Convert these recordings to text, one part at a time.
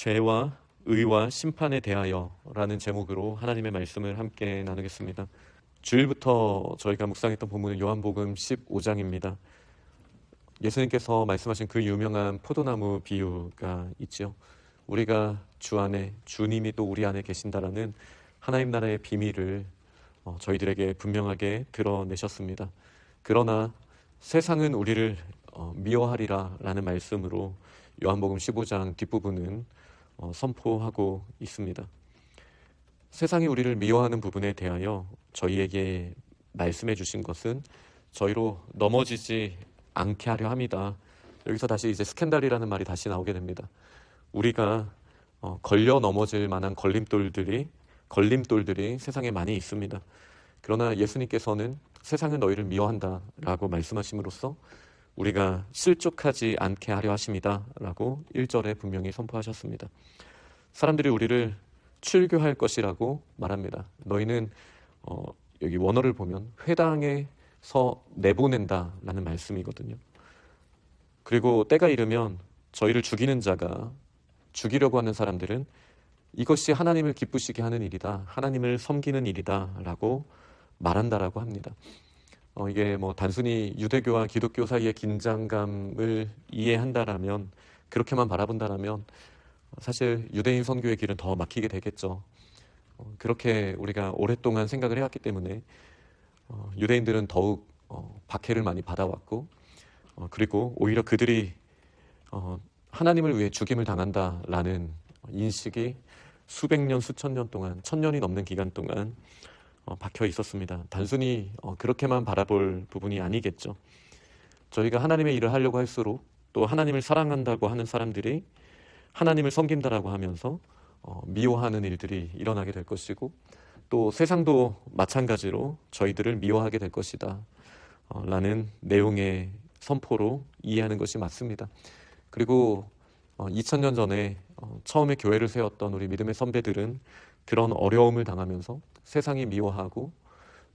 죄와 의와 심판에 대하여 라는 제목으로 하나님의 말씀을 함께 나누겠습니다. 주일부터 저희가 묵상했던 본문은 요한복음 15장입니다. 예수님께서 말씀하신 그 유명한 포도나무 비유가 있죠. 우리가 주 안에, 주님이 또 우리 안에 계신다라는 하나님 나라의 비밀을 저희들에게 분명하게 드러내셨습니다. 그러나 세상은 우리를 미워하리라 라는 말씀으로 요한복음 15장 뒷부분은 선포하고 있습니다. 세상이 우리를 미워하는 부분에 대하여 저희에게 말씀해 주신 것은 저희로 넘어지지 않게 하려 합니다. 여기서 다시 이제 스캔들이라는 말이 다시 나오게 됩니다. 우리가 걸려 넘어질 만한 걸림돌들이 세상에 많이 있습니다. 그러나 예수님께서는 세상은 너희를 미워한다 라고 말씀하심으로써 우리가 실족하지 않게 하려 하십니다 라고 1절에 분명히 선포하셨습니다. 사람들이 우리를 출교할 것이라고 말합니다. 너희는 여기 원어를 보면 회당에서 내보낸다 라는 말씀이거든요. 그리고 때가 이르면 저희를 죽이는 자가, 죽이려고 하는 사람들은 이것이 하나님을 기쁘시게 하는 일이다, 하나님을 섬기는 일이다 라고 말한다라고 합니다. 이게 단순히 유대교와 기독교 사이의 긴장감을 이해한다라면, 그렇게만 바라본다라면 사실 유대인 선교의 길은 더 막히게 되겠죠. 그렇게 우리가 오랫동안 생각을 해왔기 때문에 유대인들은 더욱 박해를 많이 받아왔고, 그리고 오히려 그들이 하나님을 위해 죽임을 당한다라는 인식이 수백 년, 수천 년 동안, 1000년이 넘는 기간 동안 박혀 있었습니다. 단순히 그렇게만 바라볼 부분이 아니겠죠. 저희가 하나님의 일을 하려고 할수록 또 하나님을 사랑한다고 하는 사람들이 하나님을 섬긴다라고 하면서 미워하는 일들이 일어나게 될 것이고, 또 세상도 마찬가지로 저희들을 미워하게 될 것이다 라는 내용의 선포로 이해하는 것이 맞습니다. 그리고 2000년 전에 처음에 교회를 세웠던 우리 믿음의 선배들은 그런 어려움을 당하면서 세상이 미워하고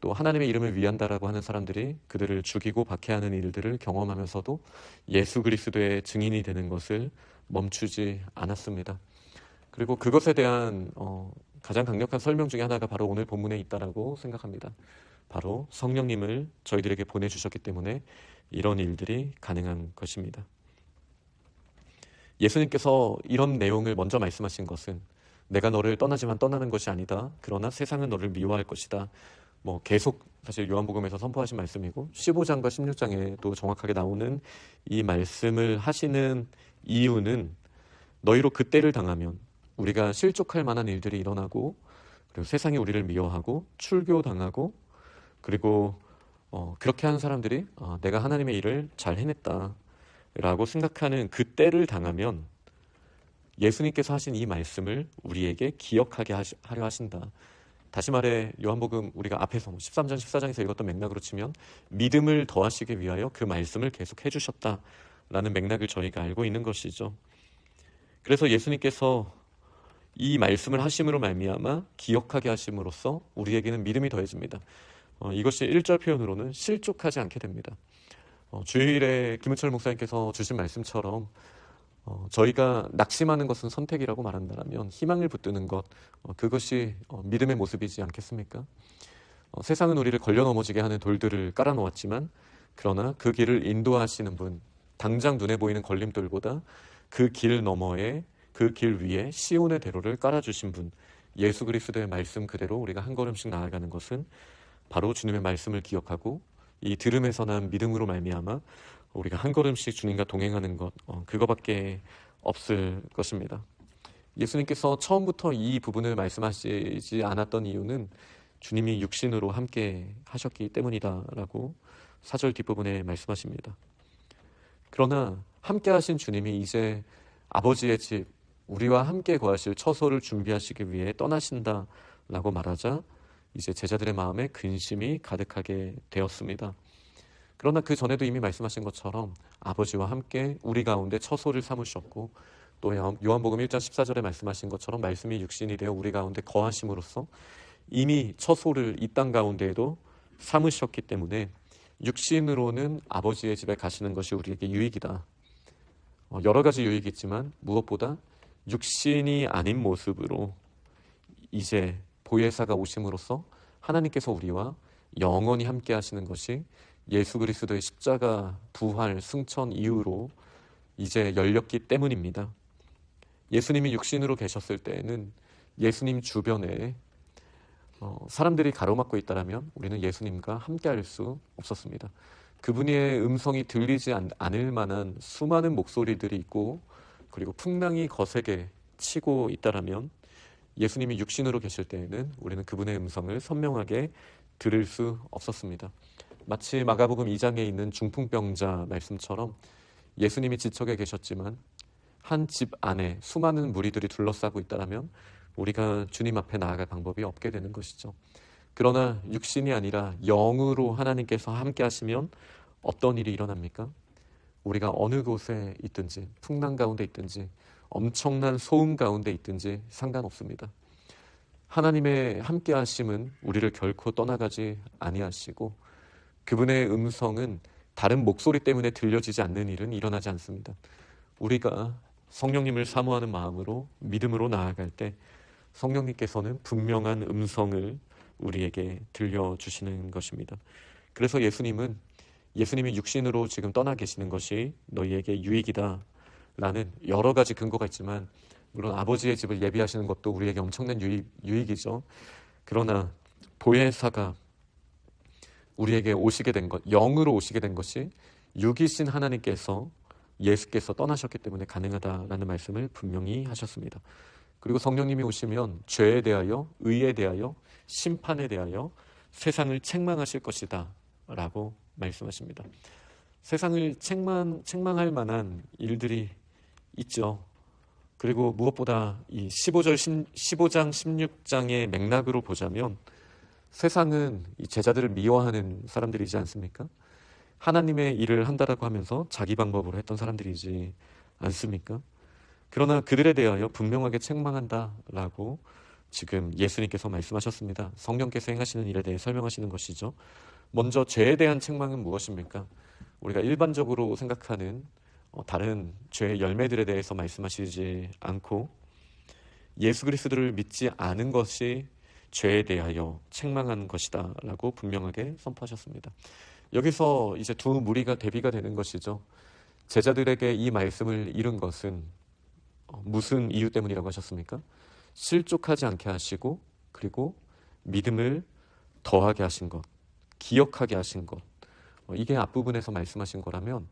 또 하나님의 이름을 위한다라고 하는 사람들이 그들을 죽이고 박해하는 일들을 경험하면서도 예수 그리스도의 증인이 되는 것을 멈추지 않았습니다. 그리고 그것에 대한 가장 강력한 설명 중에 하나가 바로 오늘 본문에 있다라고 생각합니다. 바로 성령님을 저희들에게 보내주셨기 때문에 이런 일들이 가능한 것입니다. 예수님께서 이런 내용을 먼저 말씀하신 것은 내가 너를 떠나지만 떠나는 것이 아니다, 그러나 세상은 너를 미워할 것이다, 계속 사실 요한복음에서 선포하신 말씀이고 15장과 16장에도 정확하게 나오는 이 말씀을 하시는 이유는 너희로 그때를 당하면 우리가 실족할 만한 일들이 일어나고, 그리고 세상이 우리를 미워하고 출교당하고, 그리고 그렇게 한 사람들이 내가 하나님의 일을 잘 해냈다 라고 생각하는 그때를 당하면 예수님께서 하신 이 말씀을 우리에게 기억하게 하려 하신다. 다시 말해 요한복음 우리가 앞에서 13장 14장에서 읽었던 맥락으로 치면 믿음을 더하시기 위하여 그 말씀을 계속 해주셨다라는 맥락을 저희가 알고 있는 것이죠. 그래서 예수님께서 이 말씀을 하심으로 말미암아 기억하게 하심으로써 우리에게는 믿음이 더해집니다. 이것이 1절 표현으로는 실족하지 않게 됩니다. 주일에 김은철 목사님께서 주신 말씀처럼 저희가 낙심하는 것은 선택이라고 말한다면 희망을 붙드는 것, 그것이 믿음의 모습이지 않겠습니까? 세상은 우리를 걸려 넘어지게 하는 돌들을 깔아놓았지만, 그러나 그 길을 인도하시는 분, 당장 눈에 보이는 걸림돌보다 그 길 너머에, 그 길 위에 시온의 대로를 깔아주신 분, 예수 그리스도의 말씀 그대로 우리가 한 걸음씩 나아가는 것은 바로 주님의 말씀을 기억하고 이 들음에서 난 믿음으로 말미암아 우리가 한 걸음씩 주님과 동행하는 것, 그거밖에 없을 것입니다. 예수님께서 처음부터 이 부분을 말씀하시지 않았던 이유는 주님이 육신으로 함께 하셨기 때문이다라고 4절 뒷부분에 말씀하십니다. 그러나 함께 하신 주님이 이제 아버지의 집, 우리와 함께 거하실 처소를 준비하시기 위해 떠나신다라고 말하자 이제 제자들의 마음에 근심이 가득하게 되었습니다. 그러나 그 전에도 이미 말씀하신 것처럼 아버지와 함께 우리 가운데 처소를 삼으셨고, 또 요한복음 1장 14절에 말씀하신 것처럼 말씀이 육신이 되어 우리 가운데 거하심으로써 이미 처소를 이 땅 가운데에도 삼으셨기 때문에 육신으로는 아버지의 집에 가시는 것이 우리에게 유익이다. 여러 가지 유익이 있지만 무엇보다 육신이 아닌 모습으로 이제 보혜사가 오심으로써 하나님께서 우리와 영원히 함께 하시는 것이 예수 그리스도의 십자가 부활 승천 이후로 이제 열렸기 때문입니다. 예수님이 육신으로 계셨을 때에는 예수님 주변에 사람들이 가로막고 있다면 우리는 예수님과 함께 할 수 없었습니다. 그분의 음성이 들리지 않을 만한 수많은 목소리들이 있고, 그리고 풍랑이 거세게 치고 있다면 예수님이 육신으로 계실 때에는 우리는 그분의 음성을 선명하게 들을 수 없었습니다. 마치 마가복음 2장에 있는 중풍병자 말씀처럼 예수님이 지척에 계셨지만 한 집 안에 수많은 무리들이 둘러싸고 있다면 우리가 주님 앞에 나아갈 방법이 없게 되는 것이죠. 그러나 육신이 아니라 영으로 하나님께서 함께 하시면 어떤 일이 일어납니까? 우리가 어느 곳에 있든지, 풍랑 가운데 있든지, 엄청난 소음 가운데 있든지 상관없습니다. 하나님의 함께 하심은 우리를 결코 떠나가지 아니하시고, 그분의 음성은 다른 목소리 때문에 들려지지 않는 일은 일어나지 않습니다. 우리가 성령님을 사모하는 마음으로 믿음으로 나아갈 때 성령님께서는 분명한 음성을 우리에게 들려주시는 것입니다. 그래서 예수님이 육신으로 지금 떠나 계시는 것이 너희에게 유익이다 라는 여러 가지 근거가 있지만, 물론 아버지의 집을 예비하시는 것도 우리에게 엄청난 유익이죠. 그러나 보혜사가 우리에게 오시게 된 것, 영으로 오시게 된 것이 육이신 하나님께서, 예수께서 떠나셨기 때문에 가능하다라는 말씀을 분명히 하셨습니다. 그리고 성령님이 오시면 죄에 대하여, 의에 대하여, 심판에 대하여 세상을 책망하실 것이다 라고 말씀하십니다. 세상을 책망할 만한 일들이 있죠. 그리고 무엇보다 이 15장 16장의 맥락으로 보자면 세상은 이 제자들을 미워하는 사람들이지 않습니까? 하나님의 일을 한다라고 하면서 자기 방법으로 했던 사람들이지 않습니까? 그러나 그들에 대하여 분명하게 책망한다라고 지금 예수님께서 말씀하셨습니다. 성령께서 행하시는 일에 대해 설명하시는 것이죠. 먼저 죄에 대한 책망은 무엇입니까? 우리가 일반적으로 생각하는 다른 죄의 열매들에 대해서 말씀하시지 않고 예수 그리스도를 믿지 않은 것이 죄에 대하여 책망하는 것이다 라고 분명하게 선포하셨습니다. 여기서 이제 두 무리가 대비가 되는 것이죠. 제자들에게 이 말씀을 이룬 것은 무슨 이유 때문이라고 하셨습니까? 실족하지 않게 하시고, 그리고 믿음을 더하게 하신 것, 기억하게 하신 것, 이게 앞부분에서 말씀하신 거라면,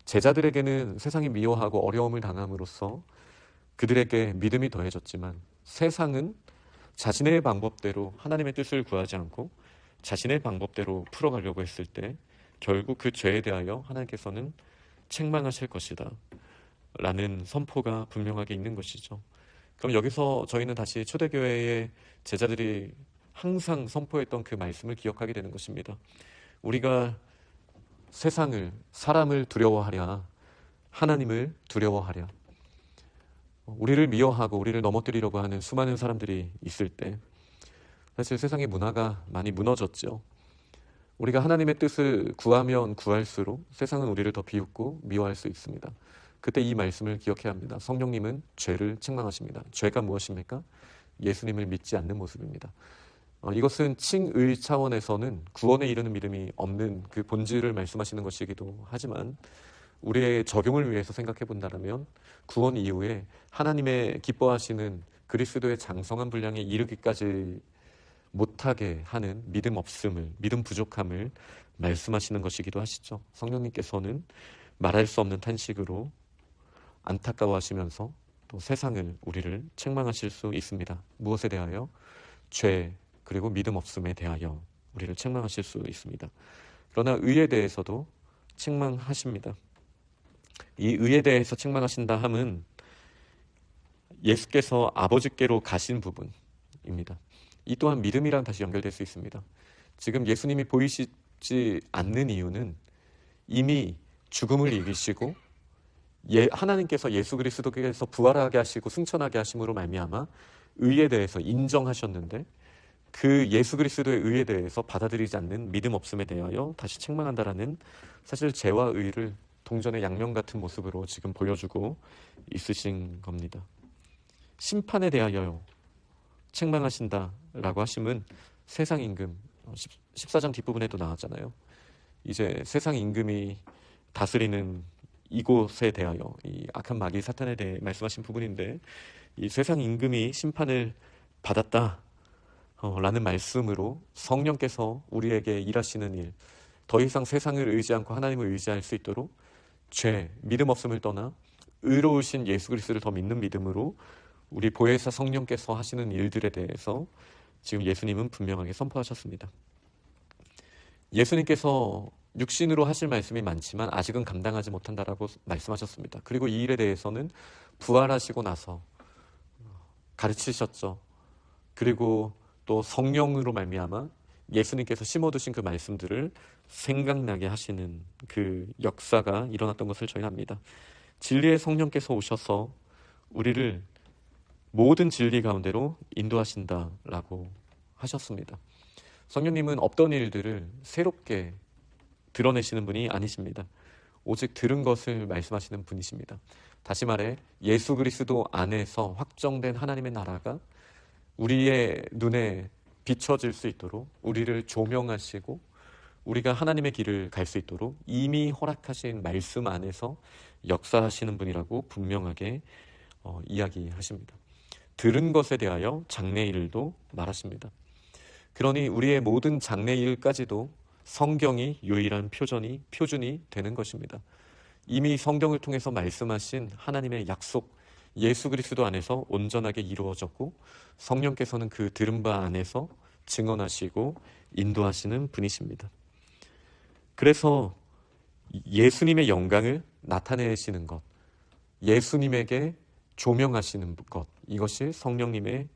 제자들에게는 세상이 미워하고 어려움을 당함으로써 그들에게 믿음이 더해졌지만, 세상은 자신의 방법대로 하나님의 뜻을 구하지 않고 자신의 방법대로 풀어가려고 했을 때 결국 그 죄에 대하여 하나님께서는 책망하실 것이다 라는 선포가 분명하게 있는 것이죠. 그럼 여기서 저희는 다시 초대교회의 제자들이 항상 선포했던 그 말씀을 기억하게 되는 것입니다. 우리가 세상을, 사람을 두려워하랴, 하나님을 두려워하랴. 우리를 미워하고 우리를 넘어뜨리려고 하는 수많은 사람들이 있을 때 사실 세상의 문화가 많이 무너졌죠. 우리가 하나님의 뜻을 구하면 구할수록 세상은 우리를 더 비웃고 미워할 수 있습니다. 그때 이 말씀을 기억해야 합니다. 성령님은 죄를 책망하십니다. 죄가 무엇입니까? 예수님을 믿지 않는 모습입니다. 이것은 칭의 차원에서는 구원에 이르는 믿음이 없는 그 본질을 말씀하시는 것이기도 하지만, 우리의 적용을 위해서 생각해 본다면 구원 이후에 하나님의 기뻐하시는 그리스도의 장성한 분량에 이르기까지 못하게 하는 믿음 없음을, 믿음 부족함을 말씀하시는 것이기도 하시죠. 성령님께서는 말할 수 없는 탄식으로 안타까워하시면서 또 세상을, 우리를 책망하실 수 있습니다. 무엇에 대하여? 죄, 그리고 믿음 없음에 대하여 우리를 책망하실 수 있습니다. 그러나 의에 대해서도 책망하십니다. 이 의에 대해서 책망하신다 함은 예수께서 아버지께로 가신 부분입니다. 이 또한 믿음이랑 다시 연결될 수 있습니다. 지금 예수님이 보이시지 않는 이유는 이미 죽음을 이기시고 하나님께서 예수 그리스도께서 부활하게 하시고 승천하게 하심으로 말미암아 의에 대해서 인정하셨는데, 그 예수 그리스도의 의에 대해서 받아들이지 않는 믿음 없음에 대하여 다시 책망한다라는, 사실 죄와 의를 동전의 양면 같은 모습으로 지금 보여주고 있으신 겁니다. 심판에 대하여 책망하신다라고 하심은 세상 임금 14장 뒷부분에도 나왔잖아요. 이제 세상 임금이 다스리는 이곳에 대하여 이 악한 마귀 사탄에 대해 말씀하신 부분인데, 이 세상 임금이 심판을 받았다 라는 말씀으로 성령께서 우리에게 일하시는 일, 더 이상 세상을 의지 않고 하나님을 의지할 수 있도록 죄, 믿음 없음을 떠나 의로우신 예수 그리스도를 더 믿는 믿음으로 우리 보혜사 성령께서 하시는 일들에 대해서 지금 예수님은 분명하게 선포하셨습니다. 예수님께서 육신으로 하실 말씀이 많지만 아직은 감당하지 못한다라고 말씀하셨습니다. 그리고 이 일에 대해서는 부활하시고 나서 가르치셨죠. 그리고 또 성령으로 말미암아 예수님께서 심어두신 그 말씀들을 생각나게 하시는 그 역사가 일어났던 것을 저희는 압니다. 진리의 성령께서 오셔서 우리를 모든 진리 가운데로 인도하신다라고 하셨습니다. 성령님은 없던 일들을 새롭게 드러내시는 분이 아니십니다. 오직 들은 것을 말씀하시는 분이십니다. 다시 말해 예수 그리스도 안에서 확정된 하나님의 나라가 우리의 눈에 비춰질 수 있도록, 우리를 조명하시고 우리가 하나님의 길을 갈 수 있도록 이미 허락하신 말씀 안에서 역사하시는 분이라고 분명하게 이야기하십니다. 들은 것에 대하여 장래일도 말하십니다. 그러니 우리의 모든 장래일까지도 성경이 유일한 표준이 되는 것입니다. 이미 성경을 통해서 말씀하신 하나님의 약속, 예수 그리스도 안에서 온전하게 이루어졌고, 성령께서는 그 들은 바 안에서 증언하시고 인도하시는 분이십니다. 그래서 예수님의 영광을 나타내시는 것, 예수님에게 조명하시는 것, 이것이 성령님의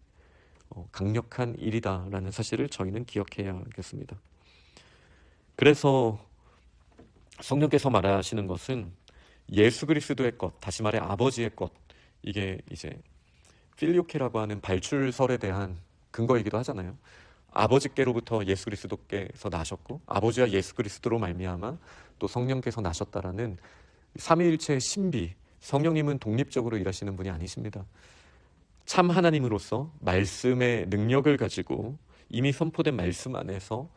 강력한 일이다라는 사실을 저희는 기억해야겠습니다. 그래서 성령께서 말하시는 것은 예수 그리스도의 것, 다시 말해 아버지의 것, 이게 이제 필리오케라고 하는 발출설에 대한 근거이기도 하잖아요. 아버지께로부터 예수 그리스도께서 나셨고 아버지와 예수 그리스도로 말미암아 또 성령께서 나셨다라는 삼위일체의 신비, 성령님은 독립적으로 일하시는 분이 아니십니다. 참 하나님으로서 말씀의 능력을 가지고 이미 선포된 말씀 안에서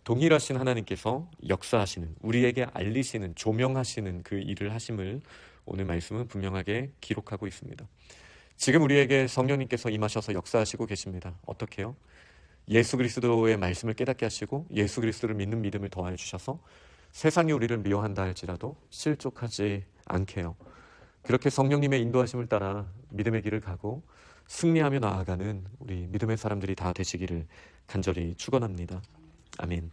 동일하신 하나님께서 역사하시는, 우리에게 알리시는, 조명하시는 그 일을 하심을 오늘 말씀은 분명하게 기록하고 있습니다. 지금 우리에게 성령님께서 임하셔서 역사하시고 계십니다. 어떻게요? 예수 그리스도의 말씀을 깨닫게 하시고 예수 그리스도를 믿는 믿음을 더하여 주셔서 세상이 우리를 미워한다 할지라도 실족하지 않게요. 그렇게 성령님의 인도하심을 따라 믿음의 길을 가고 승리하며 나아가는 우리 믿음의 사람들이 다 되시기를 간절히 축원합니다. 아멘.